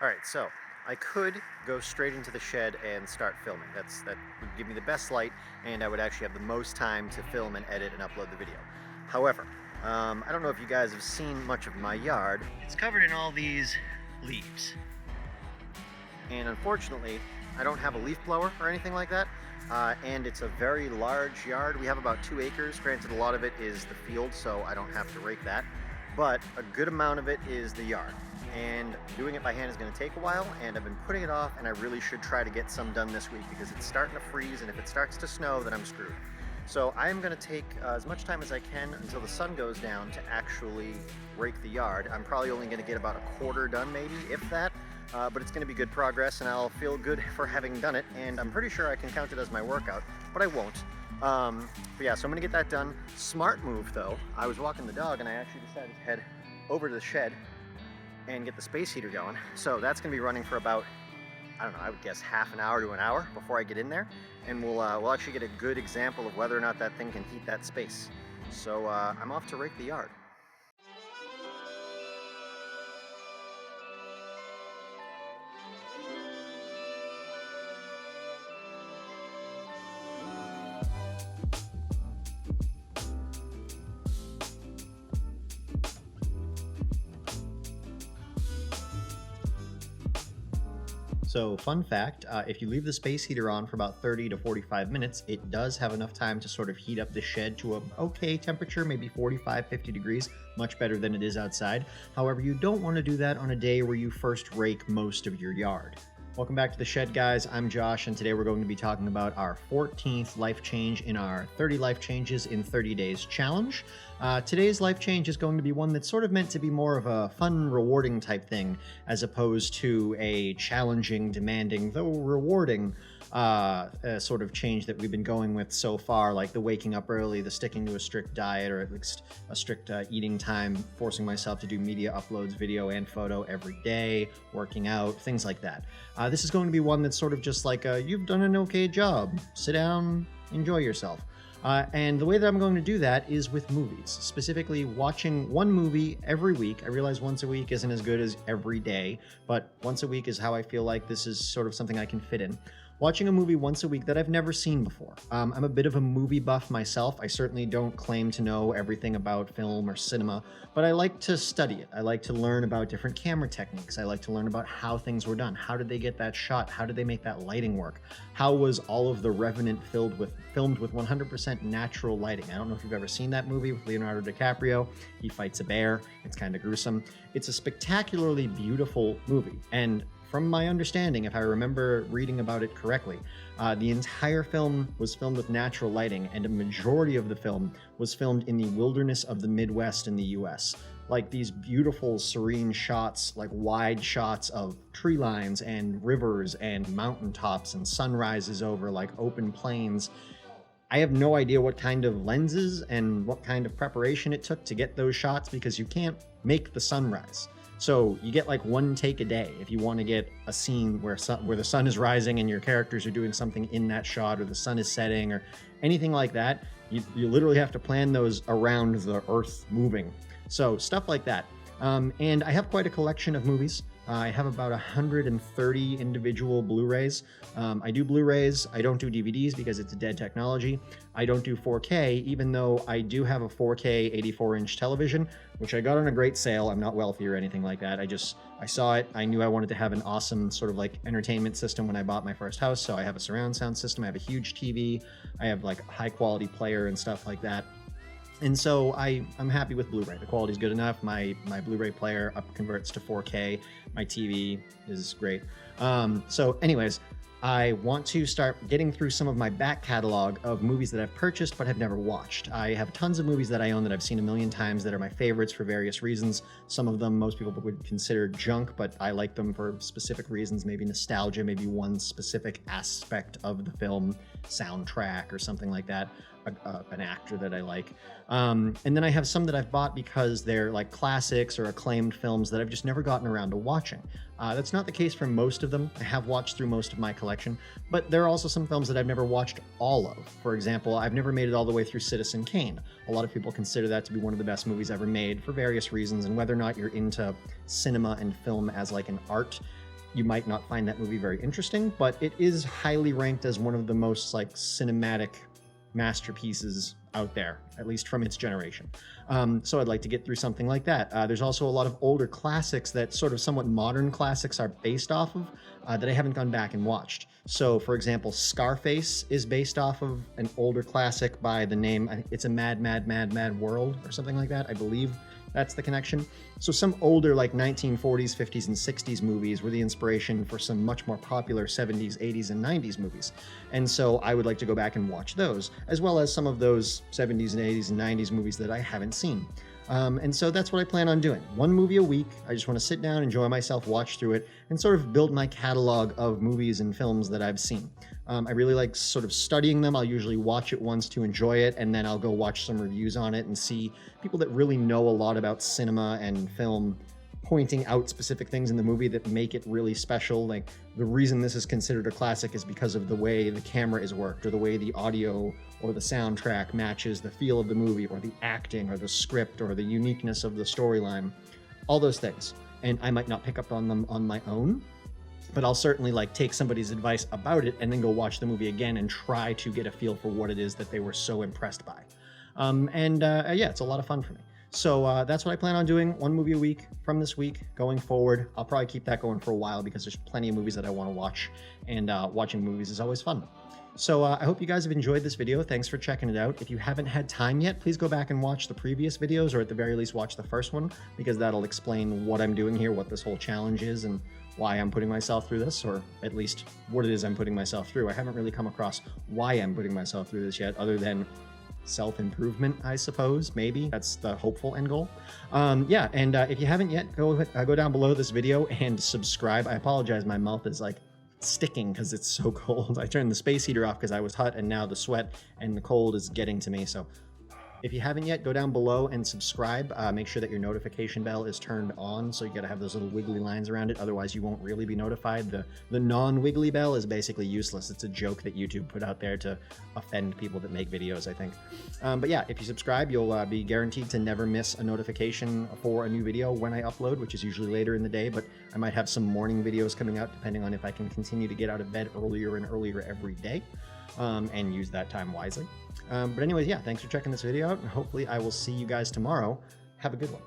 All right, so I could go straight into the shed and start filming. That would give me the best light, and I would actually have the most time to film and edit and upload the video. However, I don't know if you guys have seen much of my yard. It's covered in all these leaves, and unfortunately, I don't have a leaf blower or anything like that. And it's a very large yard. We have about 2 acres. Granted, a lot of it is the field, so I don't have to rake that. But a good amount of it is the yard. And doing it by hand is going to take a while, and I've been putting it off, and I really should try to get some done this week because it's starting to freeze, and if it starts to snow, then I'm screwed. So I am going to take as much time as I can until the sun goes down to actually rake the yard. I'm probably only going to get about a quarter done, maybe, if that. But it's going to be good progress, and I'll feel good for having done it, and I'm pretty sure I can count it as my workout, but I won't. But yeah, so I'm going to get that done. Smart move, though. I was walking the dog, and I actually decided to head over to the shed and get the space heater going. So that's going to be running for about, I don't know, I would guess half an hour to an hour before I get in there, and we'll actually get a good example of whether or not that thing can heat that space. So I'm off to rake the yard. So, fun fact, if you leave the space heater on for about 30 to 45 minutes, it does have enough time to sort of heat up the shed to a okay temperature, maybe 45, 50 degrees, much better than it is outside. However, you don't want to do that on a day where you first rake most of your yard. Welcome back to the shed, guys. I'm Josh, and today we're going to be talking about our 14th life change in our 30 life changes in 30 days challenge. Today's life change is going to be one that's sort of meant to be more of a fun, rewarding type thing, as opposed to a challenging, demanding, though rewarding sort of change that we've been going with so far, like the waking up early, the sticking to a strict diet, or at least a strict eating time, forcing myself to do media uploads, video and photo every day, working out, things like that. This is going to be one that's sort of just like, you've done an okay job. Sit down, enjoy yourself. And the way that I'm going to do that is with movies, specifically watching one movie every week. I realize once a week isn't as good as every day, but once a week is how I feel like this is sort of something I can fit in. Watching a movie once a week that I've never seen before. I'm a bit of a movie buff myself. I certainly don't claim to know everything about film or cinema, but I like to study it. I like to learn about different camera techniques. I like to learn about how things were done. How did they get that shot? How did they make that lighting work? How was all of The Revenant filmed with 100% natural lighting? I don't know if you've ever seen that movie with Leonardo DiCaprio. He fights a bear. It's kind of gruesome. It's a spectacularly beautiful movie, and from my understanding, if I remember reading about it correctly, the entire film was filmed with natural lighting, and a majority of the film was filmed in the wilderness of the Midwest in the US. Like these beautiful, serene shots, like wide shots of tree lines and rivers and mountaintops and sunrises over like open plains. I have no idea what kind of lenses and what kind of preparation it took to get those shots, because you can't make the sunrise. So you get like one take a day if you want to get a scene where the sun is rising and your characters are doing something in that shot, or the sun is setting, or anything like that. You literally have to plan those around the earth moving. So stuff like that. And I have quite a collection of movies. I have about 130 individual Blu-rays. I do Blu-rays. I don't do DVDs because it's a dead technology. I don't do 4K, even though I do have a 4K 84-inch television, which I got on a great sale. I'm not wealthy or anything like that. I saw it. I knew I wanted to have an awesome sort of like entertainment system when I bought my first house. So I have a surround sound system. I have a huge TV. I have like a high quality player and stuff like that. And so I'm happy with Blu-ray. The quality's good enough. My Blu-ray player converts to 4K. My TV is great. So anyways, I want to start getting through some of my back catalog of movies that I've purchased but have never watched. I have tons of movies that I own that I've seen a million times that are my favorites for various reasons. Some of them most people would consider junk, but I like them for specific reasons, maybe nostalgia, maybe one specific aspect of the film, soundtrack, or something like that, an actor that I like. And then I have some that I've bought because they're like classics or acclaimed films that I've just never gotten around to watching. That's not the case for most of them. I have watched through most of my collection, but there are also some films that I've never watched all of. For example, I've never made it all the way through Citizen Kane. A lot of people consider that to be one of the best movies ever made for various reasons, and whether or not you're into cinema and film as like an art, you might not find that movie very interesting, but it is highly ranked as one of the most like cinematic masterpieces out there, at least from its generation. So I'd like to get through something like that. There's also a lot of older classics that sort of somewhat modern classics are based off of that I haven't gone back and watched. So for example, Scarface is based off of an older classic by the name, I think it's A Mad, Mad, Mad, Mad World or something like that. I believe that's the connection. So some older like 1940s, 50s, and 60s movies were the inspiration for some much more popular 70s, 80s, and 90s movies. And so I would like to go back and watch those, as well as some of those 70s and 80s and 90s movies that I haven't seen. And so that's what I plan on doing. One movie a week. I just want to sit down, enjoy myself, watch through it, and sort of build my catalog of movies and films that I've seen. I really like sort of studying them. I'll usually watch it once to enjoy it, and then I'll go watch some reviews on it and see people that really know a lot about cinema and film pointing out specific things in the movie that make it really special. Like the reason this is considered a classic is because of the way the camera is worked, or the way the audio or the soundtrack matches the feel of the movie, or the acting or the script or the uniqueness of the storyline, all those things. And I might not pick up on them on my own, but I'll certainly like take somebody's advice about it and then go watch the movie again and try to get a feel for what it is that they were so impressed by. Yeah, it's a lot of fun for me. So that's what I plan on doing, one movie a week from this week going forward. I'll probably keep that going for a while because there's plenty of movies that I want to watch, and watching movies is always fun. So I hope you guys have enjoyed this video. Thanks for checking it out. If you haven't had time yet, please go back and watch the previous videos, or at the very least watch the first one, because that'll explain what I'm doing here, what this whole challenge is, and why I'm putting myself through this, or at least what it is I'm putting myself through. I haven't really come across why I'm putting myself through this yet, other than self-improvement, I suppose. Maybe that's the hopeful end goal. Yeah, and if you haven't yet, go down below this video and subscribe. I apologize, my mouth is like sticking because it's so cold. I turned the space heater off because I was hot, and now the sweat and the cold is getting to me. So if you haven't yet, go down below and subscribe. Make sure that your notification bell is turned on, so you gotta have those little wiggly lines around it, otherwise you won't really be notified. The non-wiggly bell is basically useless. It's a joke that YouTube put out there to offend people that make videos, I think. But yeah, if you subscribe, you'll be guaranteed to never miss a notification for a new video when I upload, which is usually later in the day, but I might have some morning videos coming out depending on if I can continue to get out of bed earlier and earlier every day, and use that time wisely. But anyways, yeah, thanks for checking this video out, and hopefully I will see you guys tomorrow. Have a good one.